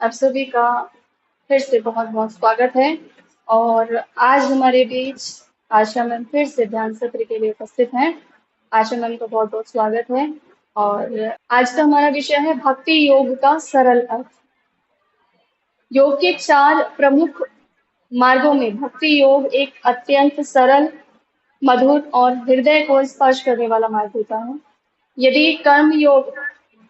आप सभी का फिर से बहुत-बहुत स्वागत है और आज हमारे बीच आशा मैम फिर से ध्यान सत्र के लिए उपस्थित हैं। आशा मैम का बहुत-बहुत स्वागत है और आज का हमारा विषय है भक्ति योग का सरल अर्थ। योग के 4 प्रमुख मार्गों में भक्ति योग एक अत्यंत सरल, मधुर और हृदय को स्पर्श करने वाला मार्ग होता है। यदि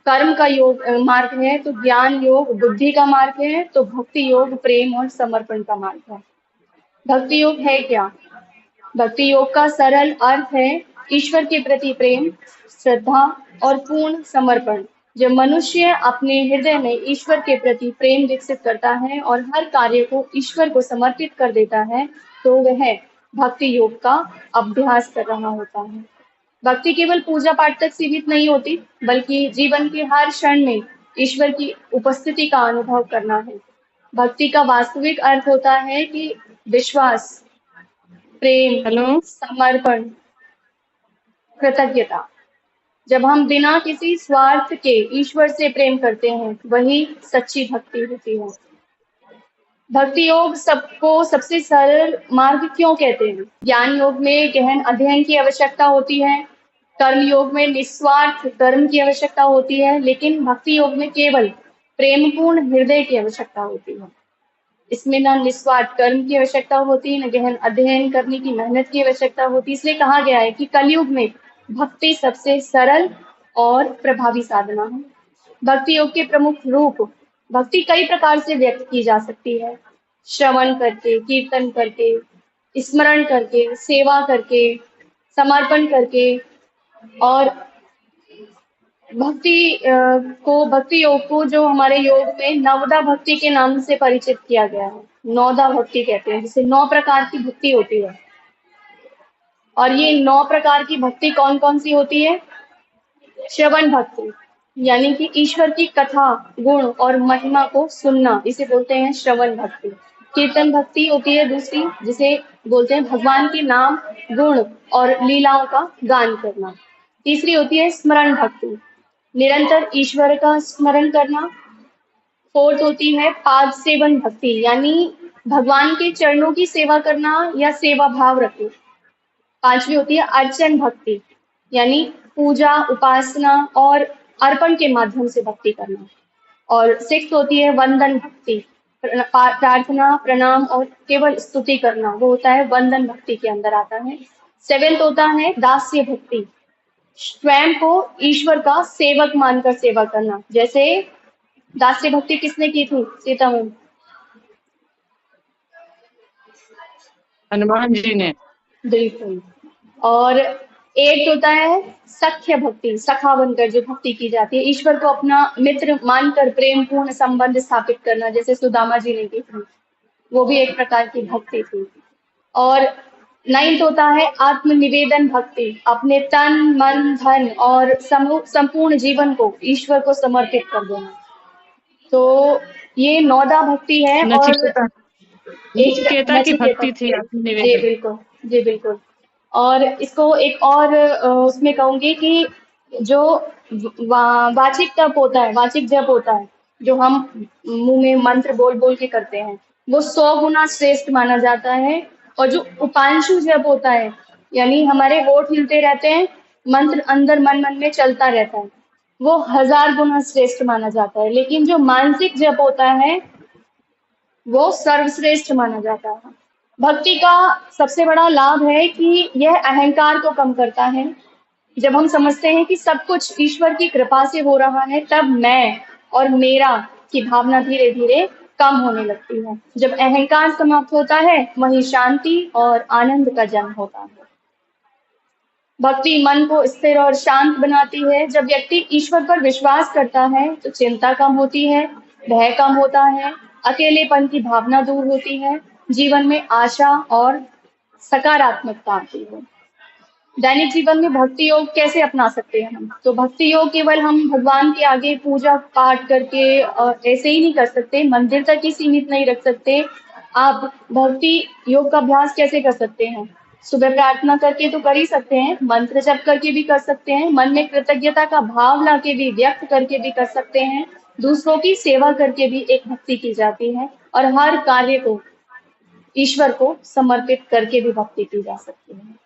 कर्म का योग मार्ग है तो ज्ञान योग बुद्धि का मार्ग है, तो भक्ति योग प्रेम और समर्पण का मार्ग है। भक्ति योग है क्या? भक्ति योग का सरल अर्थ है ईश्वर के प्रति प्रेम, श्रद्धा और पूर्ण समर्पण। जब मनुष्य अपने हृदय में ईश्वर के प्रति प्रेम विकसित करता है और हर कार्य को ईश्वर को समर्पित कर देता है, तो वह भक्ति योग का अभ्यास कर रहा होता है। भक्ति केवल पूजा पाठ तक सीमित नहीं होती, बल्कि जीवन के हर क्षण में ईश्वर की उपस्थिति का अनुभव करना है। भक्ति का वास्तविक अर्थ होता है कि विश्वास, प्रेम, हेलो। समर्पण, कृतज्ञता। जब हम बिना किसी स्वार्थ के ईश्वर से प्रेम करते हैं, वही सच्ची भक्ति होती है। भक्ति योग सबको सबसे सरल मार्ग क्यों कहते हैं? ज्ञान योग में गहन अध्ययन की आवश्यकता होती है, कर्म योग में निस्वार्थ कर्म की आवश्यकता होती है, लेकिन भक्ति योग में केवल प्रेमपूर्ण हृदय की आवश्यकता होती है। इसमें ना निस्वार्थ कर्म की आवश्यकता होती है, न गहन अध्ययन करने की मेहनत की आवश्यकता होती है। इसलिए कहा गया है कि कलयुग में भक्ति सबसे सरल और प्रभावी साधना है। भक्ति योग के प्रमुख रूप। भक्ति कई प्रकार से व्यक्त की जा सकती है। श्रवण करके, कीर्तन करके, स्मरण करके, सेवा करके, समर्पण करके और भक्ति योग को जो हमारे योग में नवदा भक्ति के नाम से परिचित किया गया है। नौदा भक्ति कहते हैं, जिसे 9 प्रकार की भक्ति होती है। और ये 9 प्रकार की भक्ति कौन कौन सी होती है? श्रवण भक्ति, यानी कि ईश्वर की कथा, गुण और महिमा को सुनना, इसे बोलते हैं श्रवण भक्ति। कीर्तन भक्ति होती है दूसरी, जिसे बोलते हैं भगवान के नाम, गुण और लीलाओं का गान करना। तीसरी होती है स्मरण भक्ति, निरंतर ईश्वर का स्मरण करना। फोर्थ होती है पाद सेवन भक्ति, यानी भगवान के चरणों की सेवा करना या सेवा भाव रखना। पांचवी होती है अर्चन भक्ति, यानी पूजा, उपासना और अर्पण के माध्यम से भक्ति करना। और सिक्स्थ होती है वंदन भक्ति, प्रार्थना, प्रणाम और केवल स्तुति करना, वो होता है वंदन भक्ति के अंदर आता है। सेवेंथ होता है दास्य भक्ति, स्वयं को ईश्वर का सेवक मानकर सेवा करना। जैसे दास्य भक्ति किसने की थी? सीता मैम। हनुमान जी ने। बिल्कुल। और एक होता है सख्य भक्ति, सखा बनकर जो भक्ति की जाती है, ईश्वर को अपना मित्र मानकर प्रेम पूर्ण संबंध स्थापित करना, जैसे सुदामा जी ने की थी, वो भी एक प्रकार की भक्ति थी। और नाइन्थ होता है आत्मनिवेदन भक्ति, अपने तन, मन, धन और संपूर्ण जीवन को ईश्वर को समर्पित कर देना। तो ये नौदा भक्ति है। और नचिकेता एक नचिकेता की नचिकेता, भक्ति थी जी आत्मनिवेदन। बिल्कुल, जी बिल्कुल। और इसको एक और उसमें कहूंगी कि जो वाचिक तप होता है, वाचिक जप होता है, जो हम मुंह में मंत्र बोल बोल के करते हैं, वो 100 गुना श्रेष्ठ माना जाता है। और जो उपांशु जप होता है, यानी हमारे होठ हिलते रहते हैं, मंत्र अंदर मन मन में चलता रहता है, वो 1000 गुना श्रेष्ठ माना जाता है। लेकिन जो मानसिक जप होता है, वो सर्वश्रेष्ठ माना जाता है। भक्ति का सबसे बड़ा लाभ है कि यह अहंकार को कम करता है। जब हम समझते हैं कि सब कुछ ईश्वर की कृपा से हो रहा है, तब मैं और मेरा की भावना धीरे धीरे कम होने लगती है। जब अहंकार समाप्त होता है, वहीं शांति और आनंद का जन्म होता है। भक्ति मन को स्थिर और शांत बनाती है। जब व्यक्ति ईश्वर पर विश्वास करता है, तो चिंता कम होती है, भय कम होता है, अकेलेपन की भावना दूर होती है, जीवन में आशा और सकारात्मकता आती है। दैनिक जीवन में भक्ति योग कैसे अपना सकते हैं हम? तो भक्ति योग केवल हम भगवान के आगे पूजा पाठ करके ऐसे ही नहीं कर सकते, मंदिर तक ही सीमित नहीं रख सकते। आप भक्ति योग का अभ्यास कैसे कर सकते हैं? सुबह प्रार्थना करके तो कर ही सकते हैं, मंत्र जप करके भी कर सकते हैं, मन में कृतज्ञता का भाव लाके भी, व्यक्त करके भी कर सकते हैं, दूसरों की सेवा करके भी एक भक्ति की जाती है, और हर कार्य को ईश्वर को समर्पित करके भी भक्ति की जा सकती है।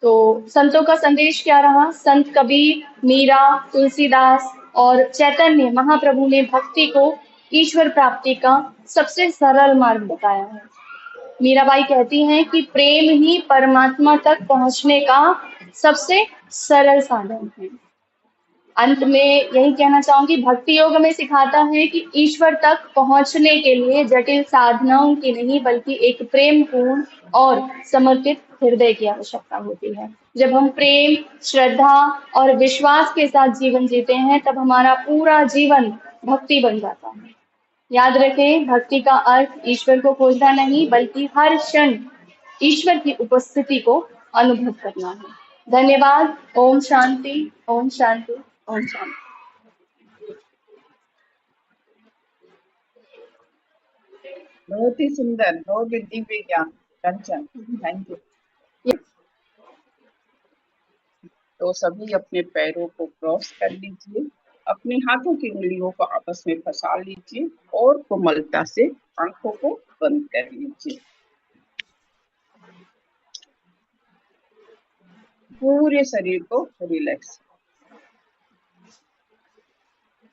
तो संतों का संदेश क्या रहा? संत कबीर, मीरा, तुलसीदास और चैतन्य महाप्रभु ने भक्ति को ईश्वर प्राप्ति का सबसे सरल मार्ग बताया है। मीराबाई कहती हैं कि प्रेम ही परमात्मा तक पहुंचने का सबसे सरल साधन है। अंत में यही कहना चाहूंगी, भक्ति योग हमें सिखाता है कि ईश्वर तक पहुंचने के लिए जटिल साधनाओं की नहीं, बल्कि एक प्रेम पूर्ण और समर्पित हृदय की आवश्यकता होती है। जब हम प्रेम, श्रद्धा और विश्वास के साथ जीवन जीते हैं, तब हमारा पूरा जीवन भक्ति बन जाता है। याद रखें, भक्ति का अर्थ ईश्वर को खोजना नहीं, बल्कि हर क्षण ईश्वर की उपस्थिति को अनुभव करना है। धन्यवाद। ओम शांति, ओम शांति, ओम शांति। बहुत ही सुंदर, बहुत ही दिव्य ज्ञान कंचन, थैंक यू। तो सभी अपने पैरों को क्रॉस कर लीजिए, अपने हाथों की उंगलियों को आपस में फंसा लीजिए और कोमलता से आंखों को बंद कर लीजिए। पूरे शरीर को रिलैक्स,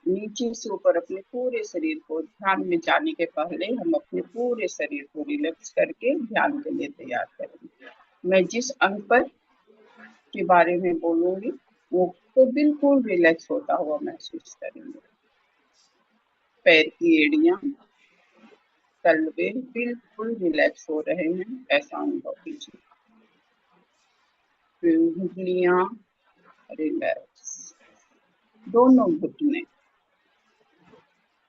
नीचे से ऊपर अपने पूरे शरीर को, ध्यान में जाने के पहले हम अपने पूरे शरीर को रिलैक्स करके ध्यान के लिए तैयार करेंगे। मैं जिस अंग पर के बारे में बोलूंगी वो तो बिल्कुल रिलैक्स होता हुआ महसूस करेंगे। पैर की एड़ियां, तलवे बिल्कुल रिलैक्स हो रहे हैं, ऐसा अनुभव कीजिए। फिर उंगलियां रिलैक्स, दोनों घुटने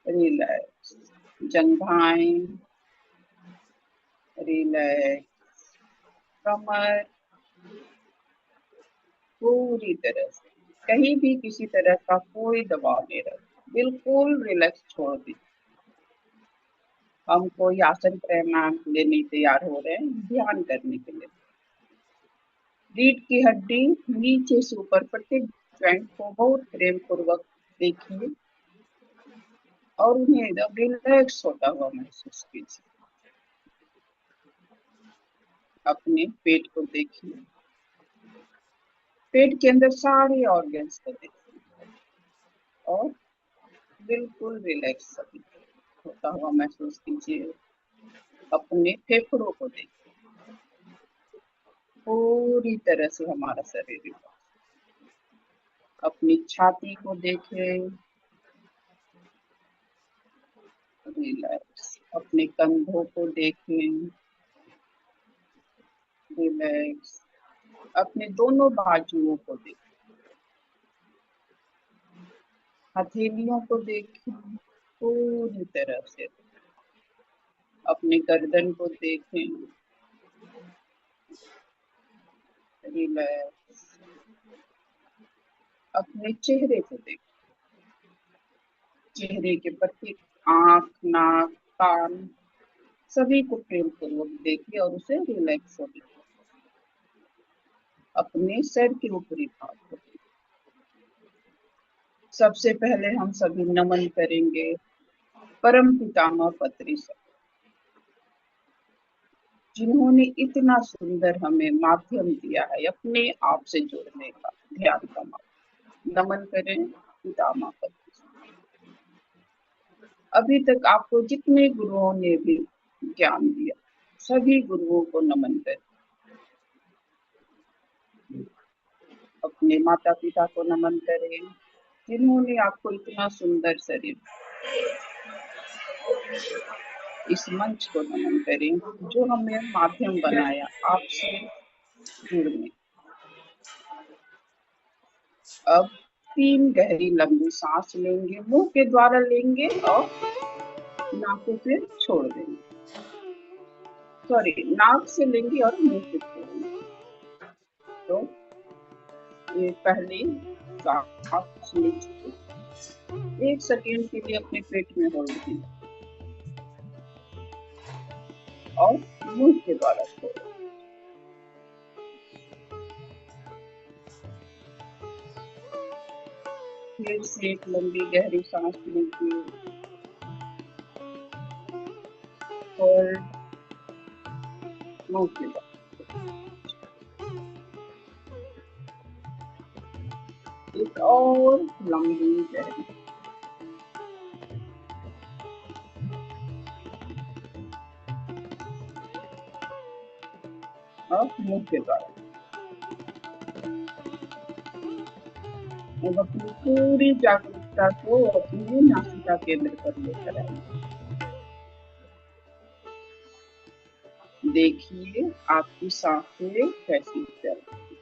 रिलैक्स, जंघाएं रिलैक्स, कमर पूरी तरह से, कहीं भी किसी तरह का कोई दबाव नहीं रहे, बिल्कुल रिलैक्स छोड़ दी। हम कोई आसन प्राणायाम के लिए नहीं तैयार हो रहे हैं, ध्यान करने के लिए। रीढ़ की हड्डी नीचे से ऊपर प्रत्येक ज्वाइंट को बहुत प्रेम पूर्वक देखिए और उन्हें एकदम रिलैक्स होता हुआ महसूस कीजिए। अपने पेट को देखिए, पेट के अंदर सारे ऑर्गन्स को देखिए और बिल्कुल रिलैक्स सभी होता हुआ महसूस कीजिए। अपने फेफड़ों को देखिए, पूरी तरह से हमारा शरीर। अपनी छाती को देखें, रिलैक्स। अपने कंधों को देखें, रिलैक्स। अपने दोनों बाजुओं को देखें, हथेलियों को देखें पूरी तरह से। अपने गर्दन को देखें, रिलैक्स। अपने चेहरे को देखें, चेहरे के प्रत्येक आंख, नाक, कान सभी को प्रेम पूर्वक देखिए और उसे रिलैक्स हो देखिए। अपने सर के ऊपरी भाग को देखिए। सबसे पहले हम सभी नमन करेंगे परम पितामह पत्री सर, जिन्होंने इतना सुंदर हमें माध्यम दिया है अपने आप से जुड़ने का, ध्यान का माध्यम। नमन करें पितामह पत्री सर। अभी तक आपको जितने गुरुओं ने भी ज्ञान दिया, सभी गुरुओं को नमन करें। अपने माता पिता को नमन करें, जिन्होंने आपको इतना सुंदर शरीर। इस मंच को नमन करें जो हमें माध्यम बनाया आपसे जुड़ने। अब 3 गहरी लंबी सांस लेंगे, मुंह के द्वारा लेंगे और नाकों से छोड़ देंगे। सॉरी, नाक से लेंगे और मुंह से छोड़ेंगे। तो ये पहली सांस लीजिए, 1 सेकेंड के लिए अपने पेट में होल्ड कीजिए और मुंह के द्वारा छोड़ें। फिर से एक लंबी गहरी सांस लीजिए और मुंह के बाद एक और लंबी गहरी अब मुंह के द्वारा। अब अपनी पूरी जागरूकता को अपनी नासिका केंद्र पर लेकर आइए। देखिए आपकी सांसें कैसी चल रही।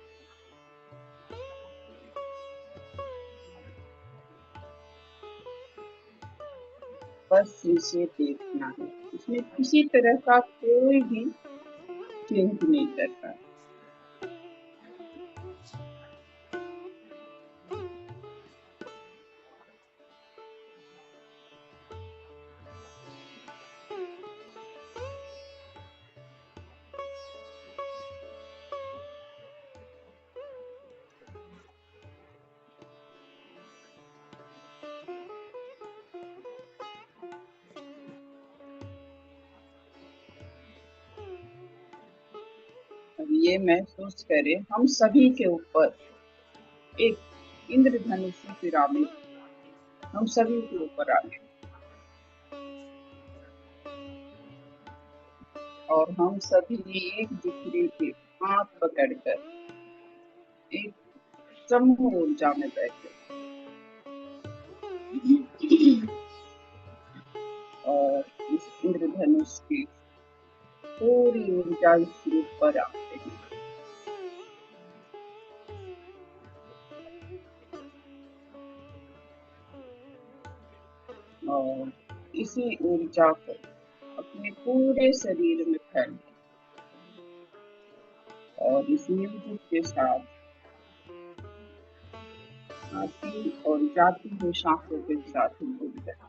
बस इसे देखना है, इसमें किसी तरह का कोई भी चेंज नहीं करना है। अब ये महसूस करें हम सभी के ऊपर एक इंद्रधनुषी पिरामिड हम सभी के ऊपर आ गए और हम सभी एक दूसरे के हाथ पकड़कर एक समूह ऊर्जा में बैठे और इस इंद्रधनुष की पूरी ऊर्जा इस रूप पर आते हैं और इसी ऊर्जा को अपने पूरे शरीर में फैल और इस म्यूजिक के साथ आती और जाती हुई सांसों के साथ हम जुड़ जाए।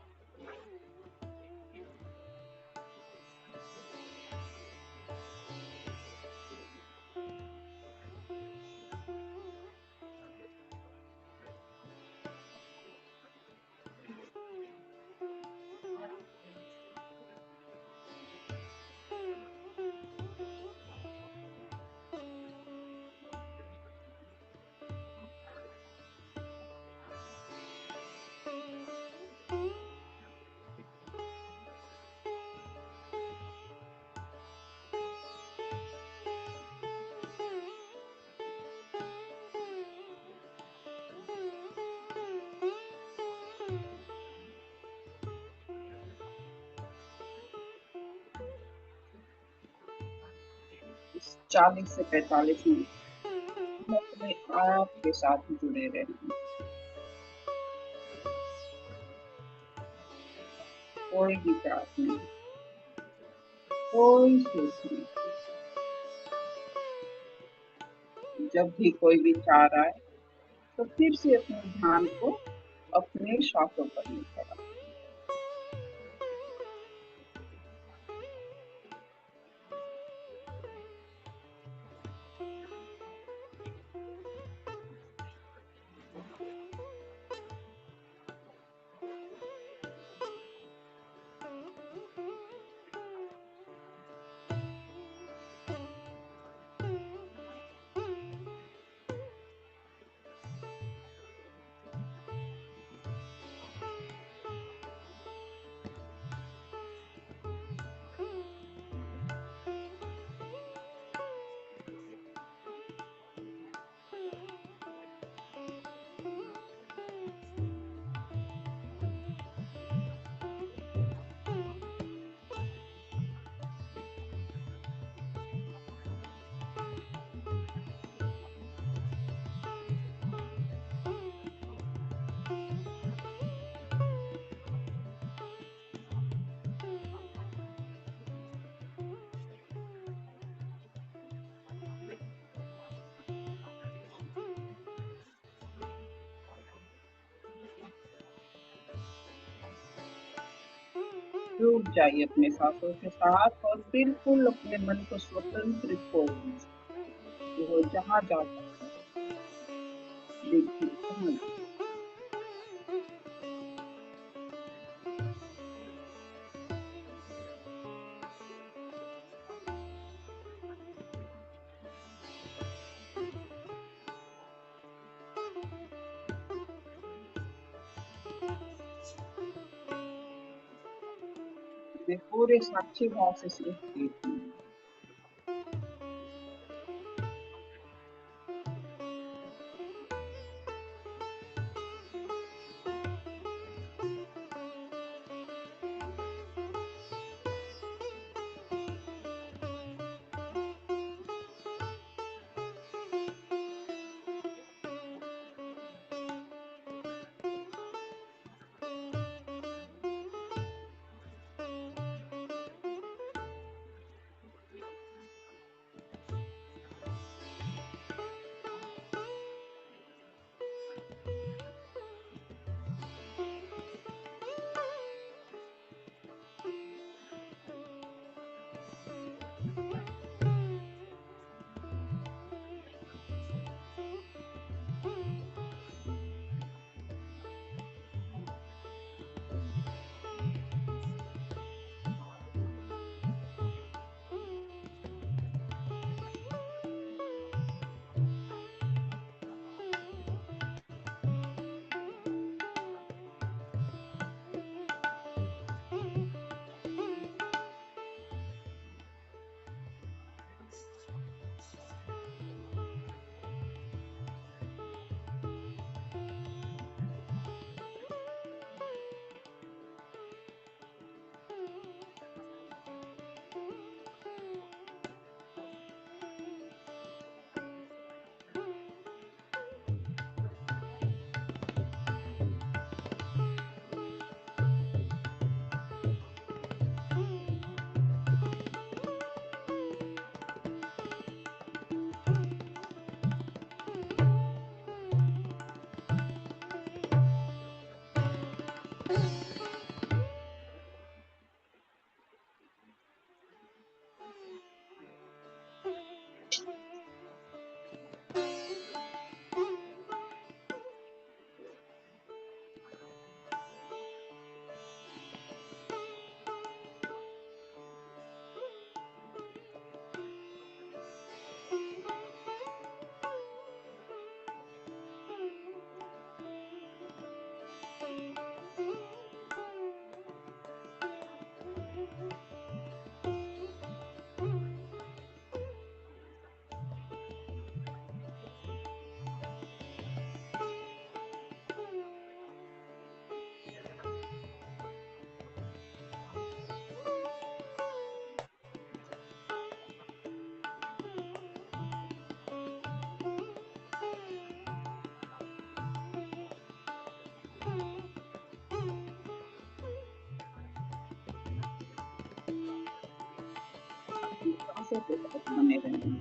इस 40 से 45 मिनट हम अपने आप के साथ जुड़े रहेंगे। कोई भी बात नहीं, कोई सोच नहीं। जब भी कोई विचार आए तो फिर से अपने ध्यान को अपने श्वासों पर लेकर आओ। डूब जाइए अपने सांसों के साथ और बिल्कुल अपने मन को स्वतंत्र छोड़ दीजिए। वो जहाँ जाता है देखिए कहाँ जाता है। मैं पूरे साक्षी भाव से सिर्फ देखूं। सांसों को बहुत बने रहें।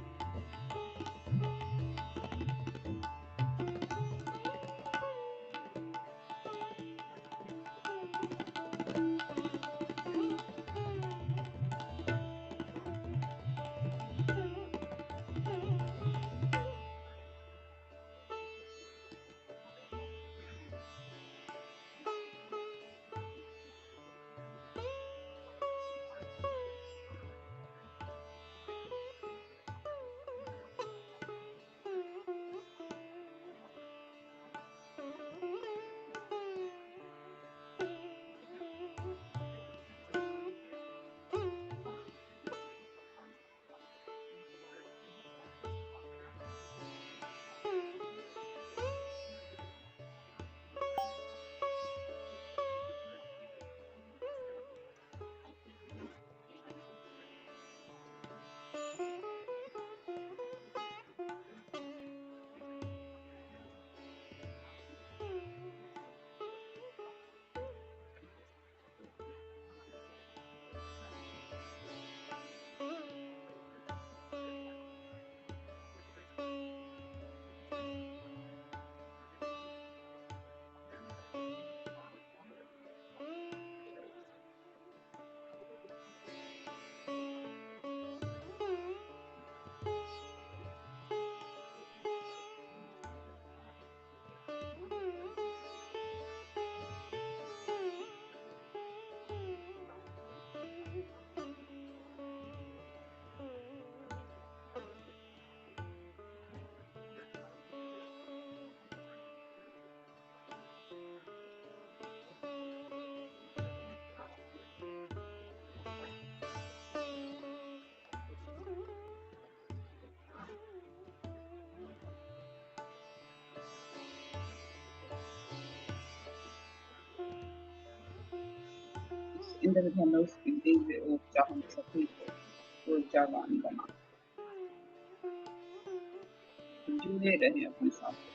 इंद्रधनुष की दिव्य ऊर्जा हम सभी को ऊर्जावान बना, जुड़े रहे अपने साथ।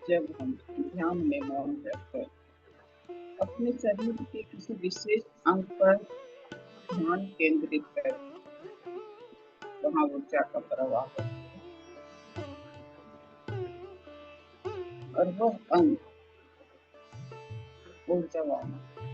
जब हम ध्यान में मौन रहकर अपने शरीर के किसी विशेष अंग पर ध्यान केंद्रित करें, वहाँ ऊर्जा का प्रवाह होता है और वह अंग ऊर्जावान होता है।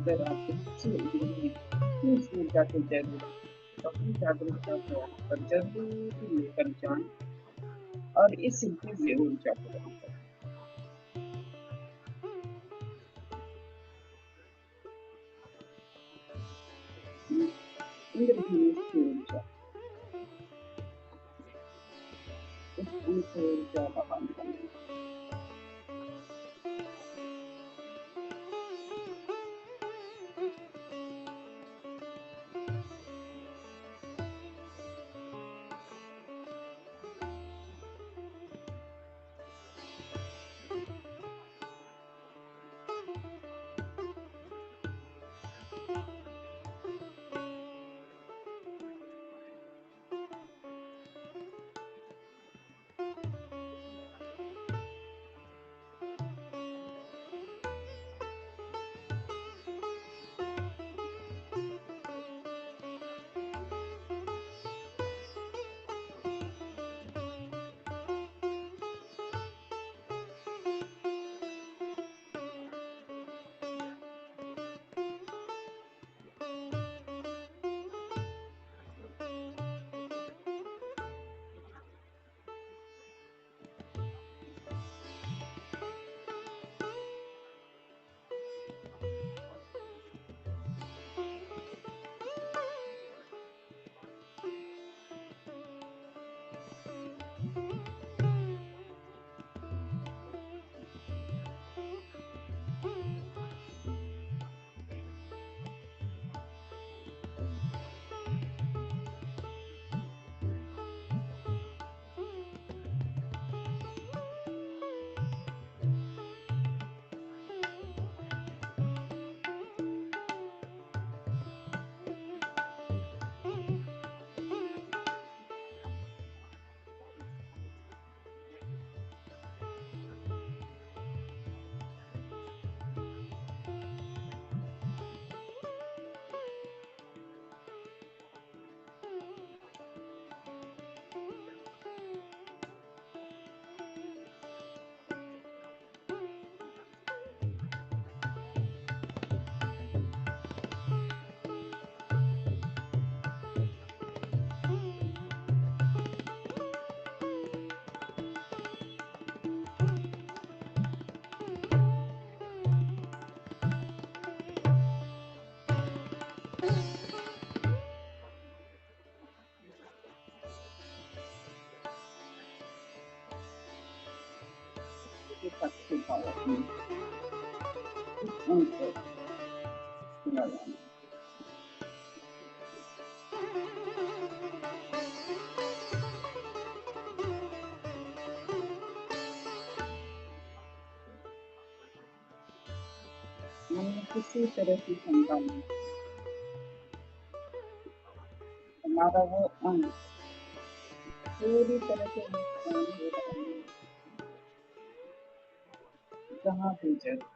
अगर आपको किसी इस ऊर्जा की जरूरत है, तो अपनी जागरूकता को वहाँ पर जरूर लेकर जाएं और इस दिव्य ऊर्जा को वहाँ पर इंद्रधनुष की ऊर्जा, उस अंग को ऊर्जावान बनाएं। ये पक्षी भाव अपनी उनको लगाना। हमने किसी तरह की शंका नहीं, हमारा वो अंग पूरी तरह से नुकसान हो रहा है, जहाँ भी जरूर।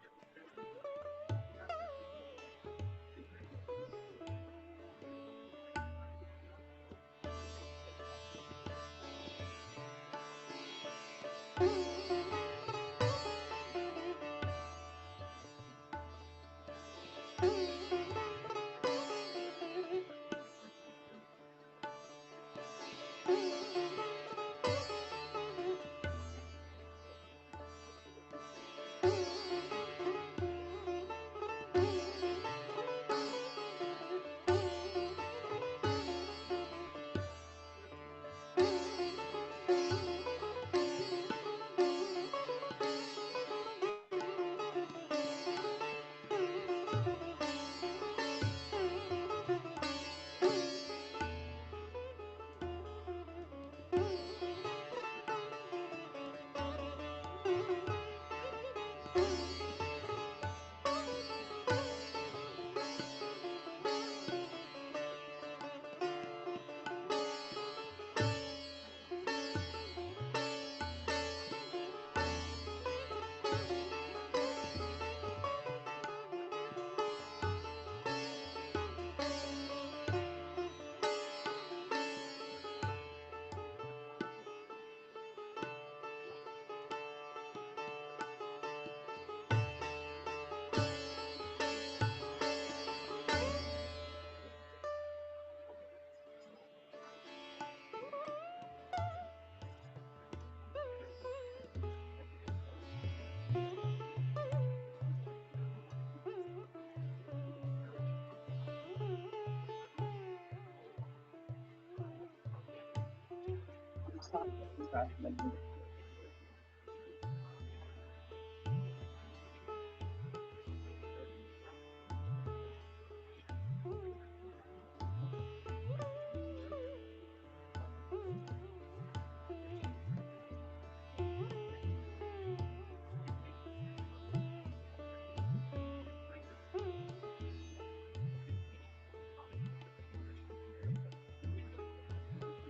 साथ के साथ लगे।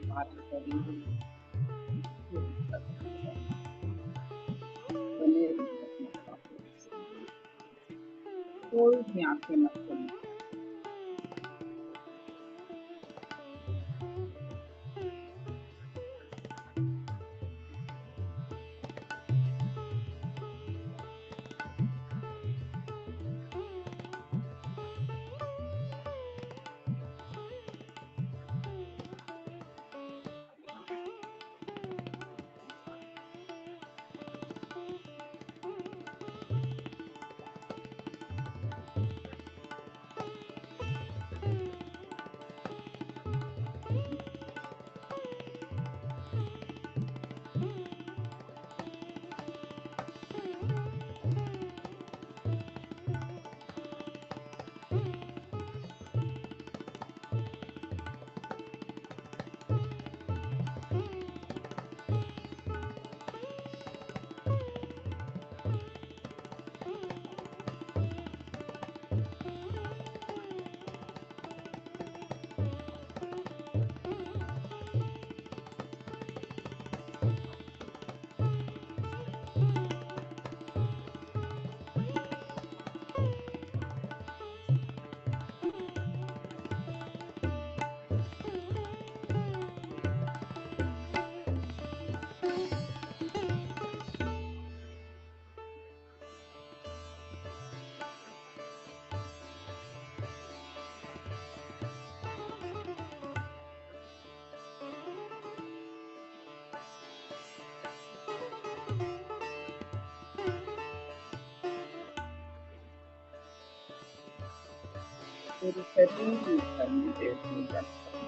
हमारे शरीर में बने रहिए अपने साथ, कोई भी आंखें मत खोलिए। पूरे शरीर में फर्मेंटेट हो जाता है।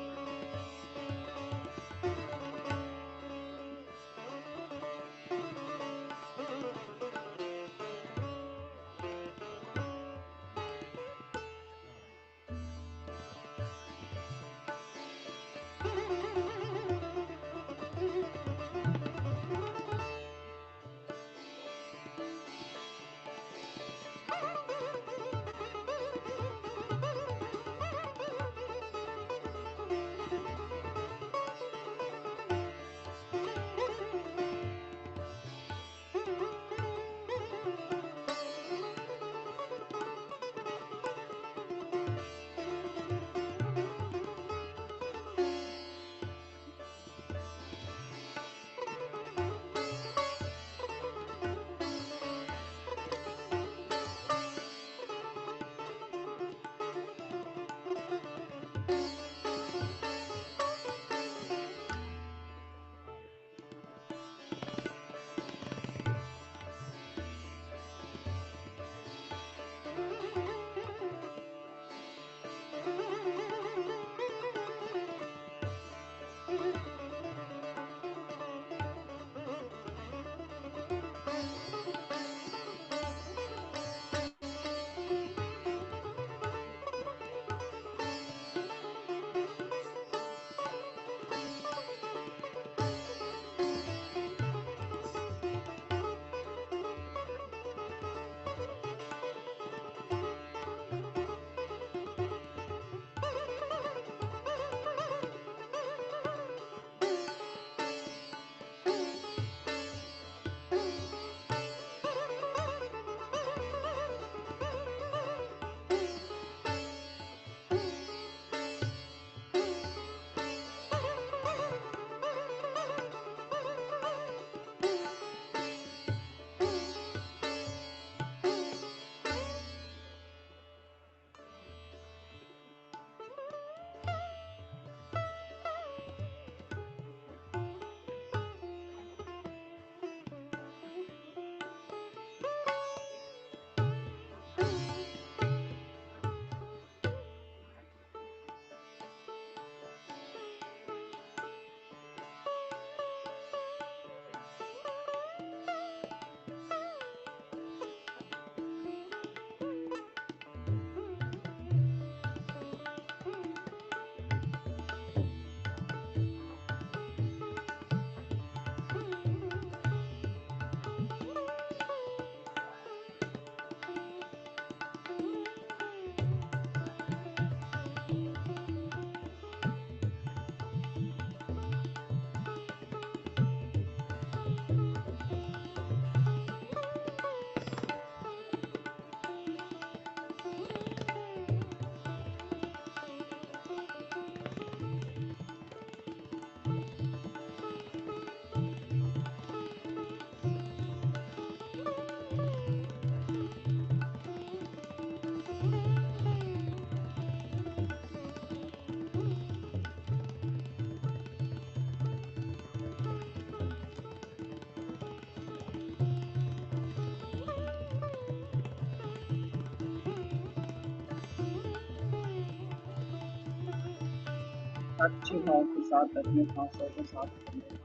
अच्छे भाव के साथ अपने हाथों को साफ करने,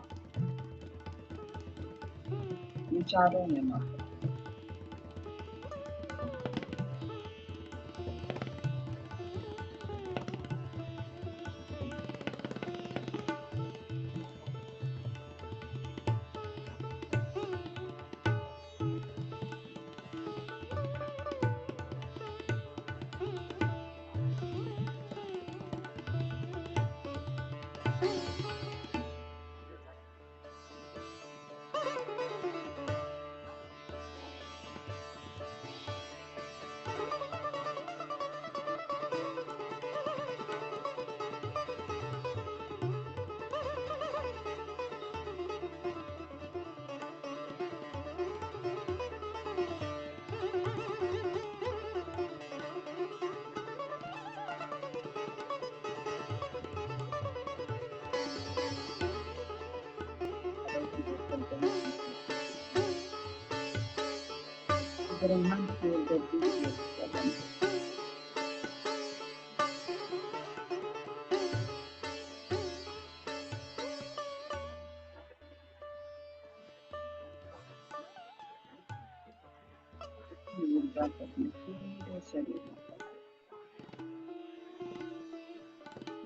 विचारों में मात्र। अगर की बोतल बंद की, ग्रहण की ओर गति की अवस्था बंद हो, ऊर्जा को अपने पूरे शरीर में फैलाएं।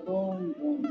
रोम रोम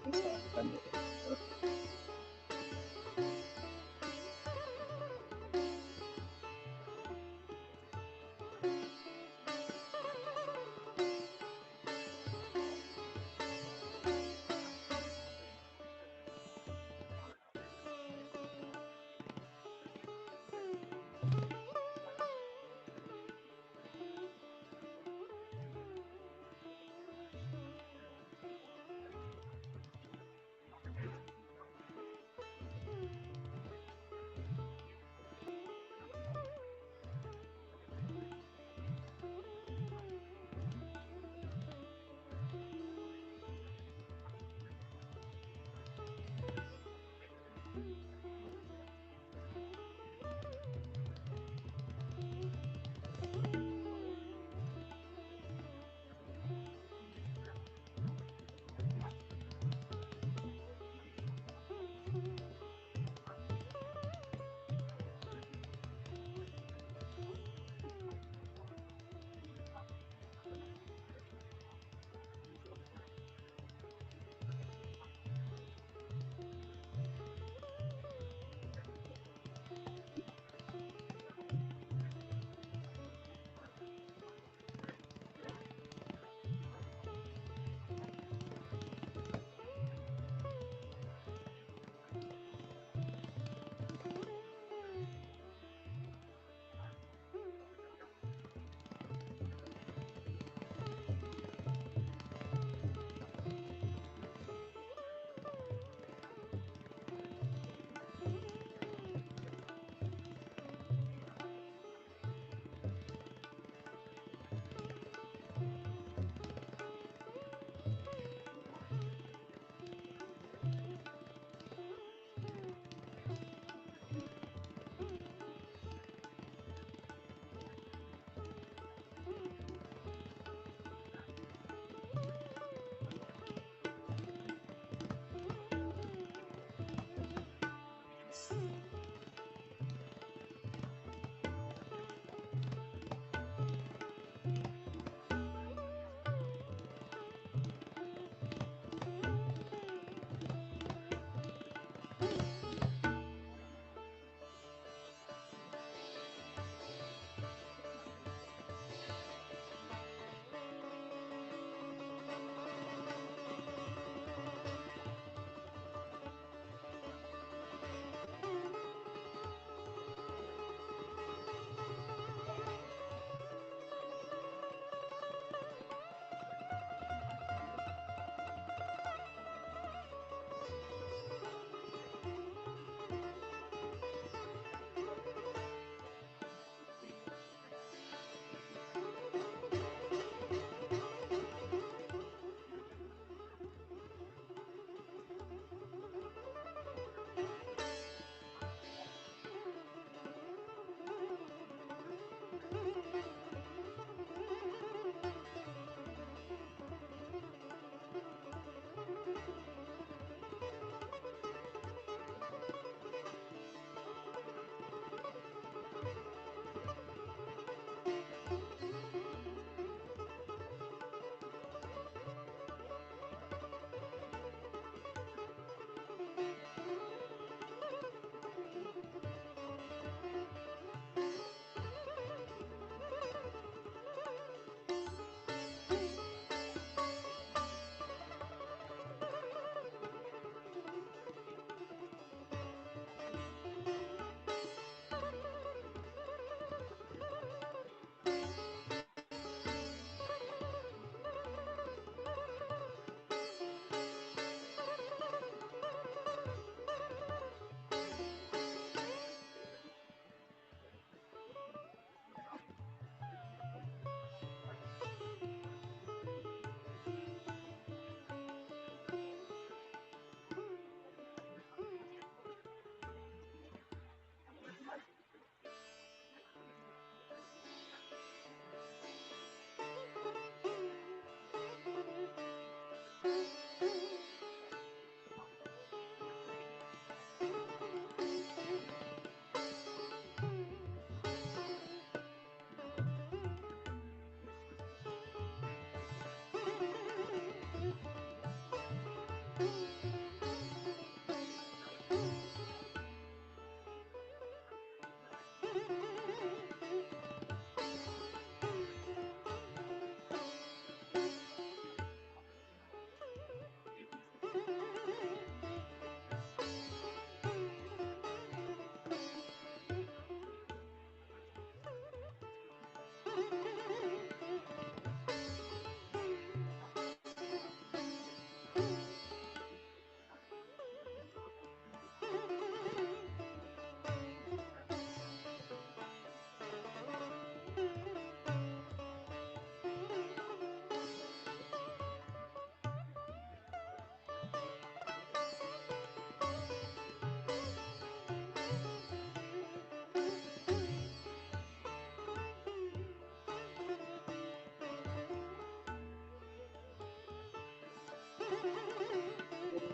के साथ बने रहे।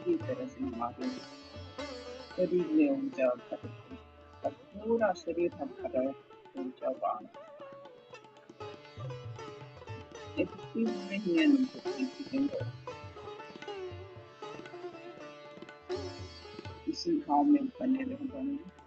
पूरी तरह से हमारे शरीर में ऊर्जा भर गई। अब पूरा शरीर हमारा ऊर्जावान। इतनी हमें ही अनुभूति करेंगे। इसी भाव में बने रह जाएंगे।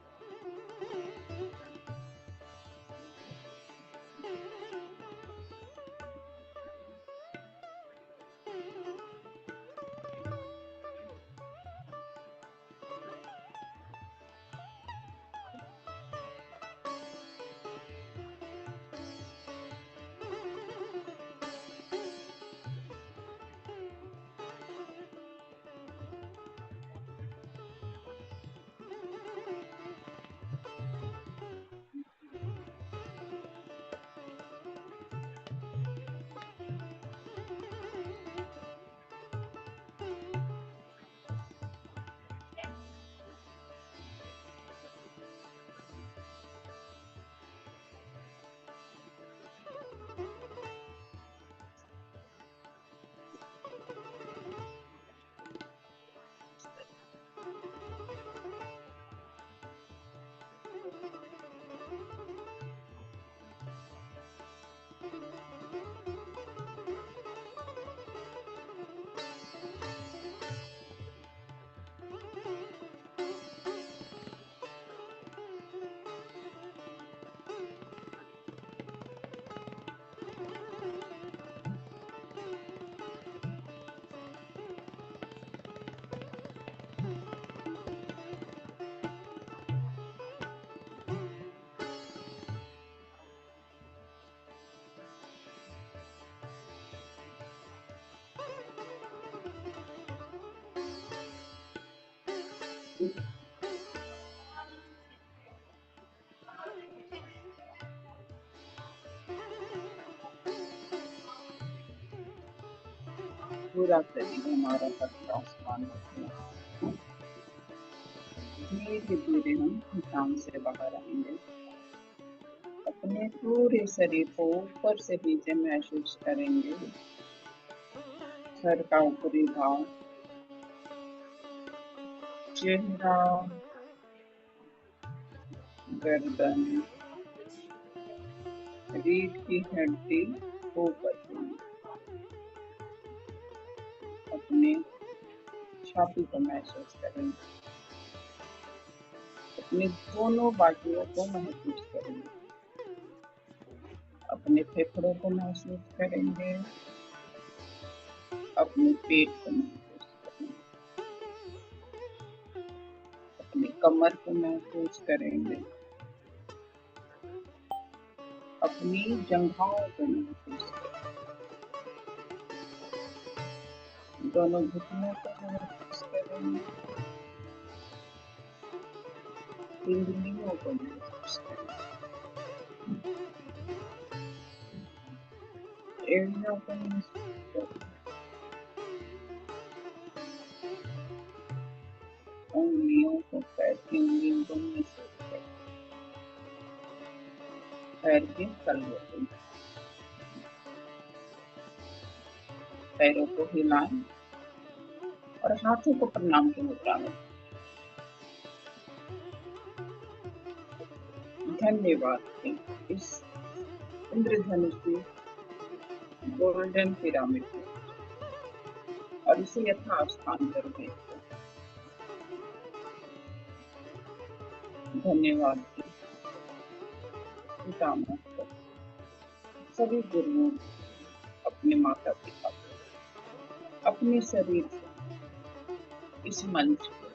पूरा शरीर हमारा प्रकाशमान हो गया। धीरे धीरे हम ध्यान से बाहर आएंगे। अपने पूरे शरीर को ऊपर से नीचे महसूस करेंगे। सर का ऊपरी भाग, चेहरा, गर्दन, रीढ़ की हड्डी, ऊपर अपने छाती को महसूस करेंगे। अपने दोनों बाजुओं को महसूस करेंगे। अपने फेफड़ों को महसूस करेंगे। अपने पेट को महसूस करेंगे। अपनी कमर को महसूस करेंगे। अपनी जंघाओं को महसूस करेंगे। दोनों घुटनों को महसूस करेंगे। पिंडलियों को महसूस करेंगे। एड़ियों को महसूस करेंगे। उंगलियों को, पैर की उंगलियों को महसूस करेंगे। पैर के तलवों को, पैरों को हिलाएं और हाथों को प्रणाम की मुद्रा में। धन्यवाद। इस इंद्रधनुष गोल्डन पिरामिड और इसे यथास्थान पर भेजते। धन्यवाद। पितामह, सभी गुरुओं, अपने माता पिता, अपने शरीर से इस मंच को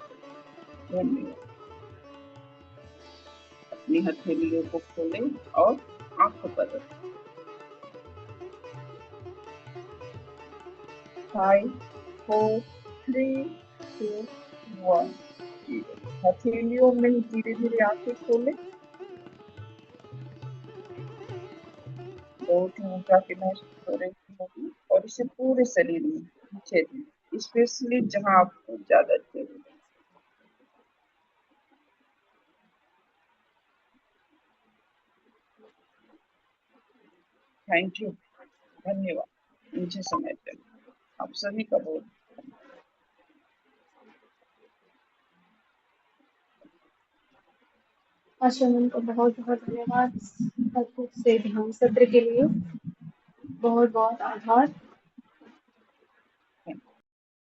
धन्यवाद। अपनी हथेलियों को खोलें और आंखों पर रखें। Five, four, three, two, one, zero. हथेलियों में ही धीरे धीरे आंखें खोले। बहुत ही ऊर्जा की महसूस हो रही होगी, और इसे पूरे शरीर में नीचे दें, स्पेशली जहां आपको ज्यादा जरूरत। थैंक यू, धन्यवाद मुझे समय देने। आप सभी का बहुत आशा मैम को बहुत बहुत धन्यवाद इस अद्भुत से ध्यान सत्र के लिए। बहुत बहुत आभार।